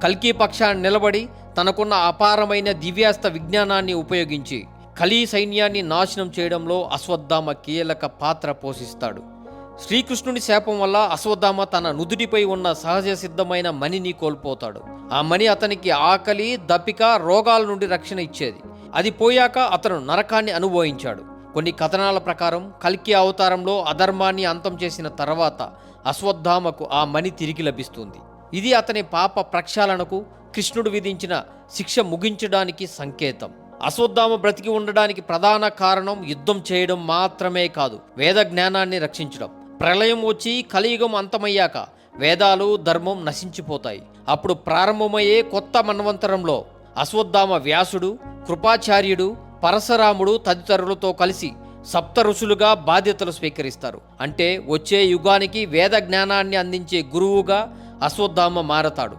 కల్కి పక్షాన్ని నిలబడి తనకున్న అపారమైన దివ్యాస్త్ర విజ్ఞానాన్ని ఉపయోగించి కలీ సైన్యాన్ని నాశనం చేయడంలో అశ్వత్థామ కీలక పాత్ర పోషిస్తాడు. శ్రీకృష్ణుని శాపం వల్ల అశ్వత్థామ తన నుదుటిపై ఉన్న సహజ సిద్ధమైన మణిని కోల్పోతాడు. ఆ మణి అతనికి ఆకలి, దప్పిక, రోగాల నుండి రక్షణ ఇచ్చేది. అది పోయాక అతను నరకాన్ని అనుభవించాడు. కొన్ని కథనాల ప్రకారం కల్కి అవతారంలో అధర్మాన్ని అంతం చేసిన తర్వాత అశ్వత్థామకు ఆ మణి తిరిగి లభిస్తుంది. ఇది అతని పాప ప్రక్షాళనకు, కృష్ణుడు విధించిన శిక్ష ముగించడానికి సంకేతం. అశ్వత్థామ బ్రతికి ఉండడానికి ప్రధాన కారణం యుద్ధం చేయడం మాత్రమే కాదు, వేద జ్ఞానాన్ని రక్షించడం. ప్రళయం వచ్చి కలియుగం అంతమయ్యాక వేదాలు, ధర్మం నశించిపోతాయి. అప్పుడు ప్రారంభమయ్యే కొత్త మన్వంతరంలో అశ్వత్థామ వ్యాసుడు, కృపాచార్యుడు, పరశురాముడు తదితరులతో కలిసి సప్త ఋషులుగా బాధ్యతలు స్వీకరిస్తారు. అంటే వచ్చే యుగానికి వేద జ్ఞానాన్ని అందించే గురువుగా అశ్వత్థామ మారతాడు.